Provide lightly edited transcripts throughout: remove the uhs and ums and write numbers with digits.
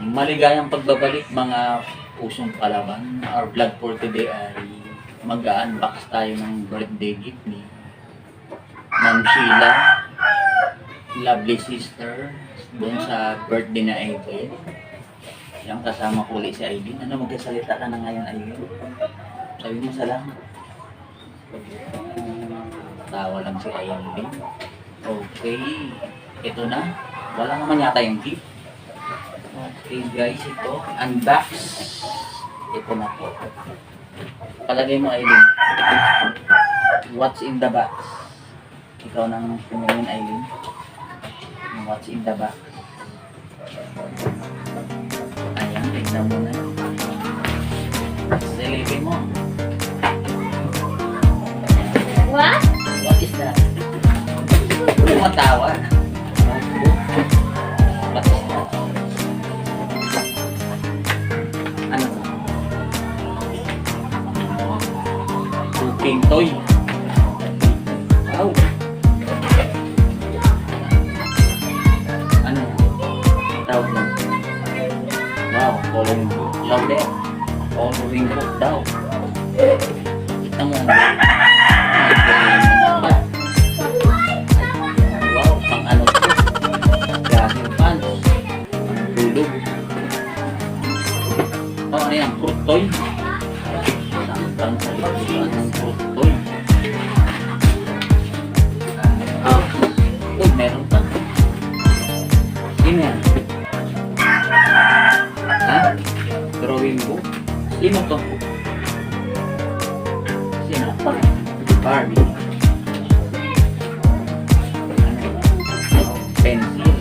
Maligayang pagbabalik mga pusong palaban. Our vlog for today ay mag-unbox tayo ng birthday gift ni Ma'am Sheila, lovely sister, doon sa birthday na Aileen. Yung kasama ko ulit si Aileen. Ano, magkasalita ka na ngayon, Aileen? Sabi mo salamat. Tawa lang si Aileen. Okay, ito na. Wala naman yata yung gift. Okay guys, ito, unbox. Ito na po. Palagay mo, Aileen. What's in the box? Ikaw nang tumingin, Aileen. What's in the box? Ayan, tignan mo na. Silipin mo. What? What is that? Tumatawa. What is that? Ano to? Cooking toy. Wow. Ano? Tawag lang. Wow, coloring book. Love it. Coloring book daw. Kita mo. Wow, pang ano to? Grahing pants. Tulog. Oh, ano yan? Fruit toy. Pang fruit toy. Uy, meron pa. Sino yan? Ha? Drawing book? Sino to? Sino? Barbie. Pencil.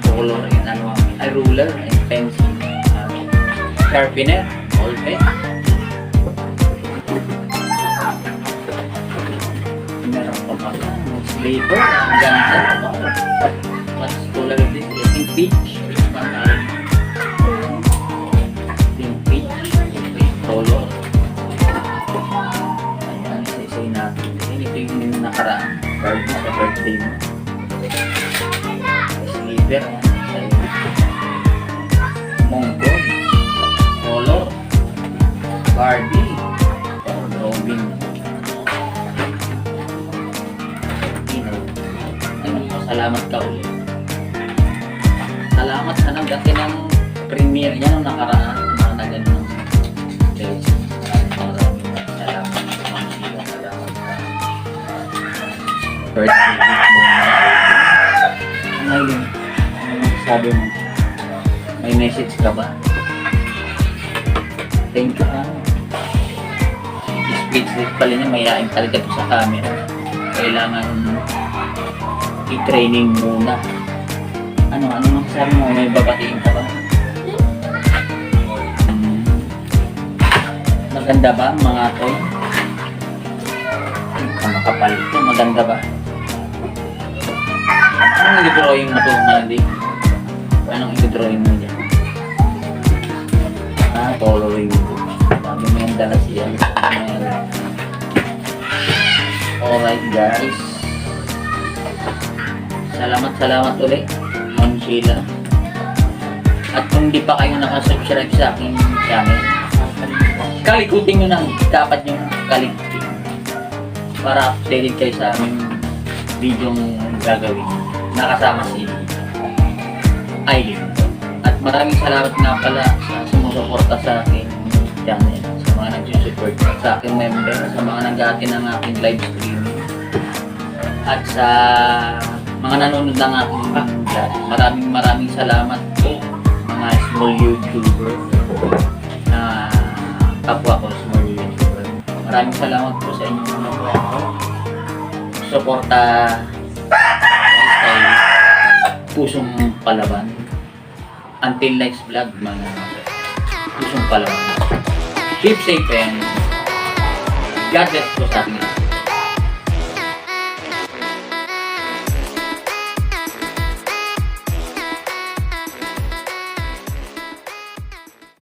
Color and ano, ay ruler and pencil. Sharpener, all pen. Meron pa pala. Paper, ang ganda. What's color of this? I think peach. Think peach. Color. Ayan, isa-isay natin. Ito yung nakaraan. Birthday sa birthday mo. Slipper. Mongol. Color. Barbie. Robin. Salamat ka ulit. Salamat sa nagdati ng premiere niya nung nakaraan. Mga na ganun. Guys, maraming salamat. Ma'am Sheila, salamat ka. Birthday week mo na. Ano yun? Ano sabi mo? May message ka ba? Thank you, ha? Speechless pala niya. Mayayain talaga ito sa camera. Kailangan i-training muna. Ano sabi mo? May babatiin ka ba? Maganda ba ang mga toy? Makapal ito. Maganda ba? Anong i-drawing mo ito, Mandy? Anong i-drawing mo dyan? Coloring book. Sabi mo yung dala siya. Alright guys. Salamat ulit, Ma'am Sheila. At kung di pa kayo nakasubscribe sa aking channel, kalikutin nyo na, dapat nyo kalikutin para updated kayo sa aming videong gagawin. Nakasama si Aileen. At maraming salamat nga pala sa sumusuporta sa aking channel, sa mga nagsusupport sa aking member, sa mga nag-aatin ng aking live streaming, at sa mga nanonood ng aking vlog. Maraming salamat po, mga small YouTuber na kapwa ko, small YouTuber. Maraming salamat po sa inyong mga suporta kay Pusong Palaban. Until next vlog, mga Pusong Palaban. Keep safe and God bless po sa ating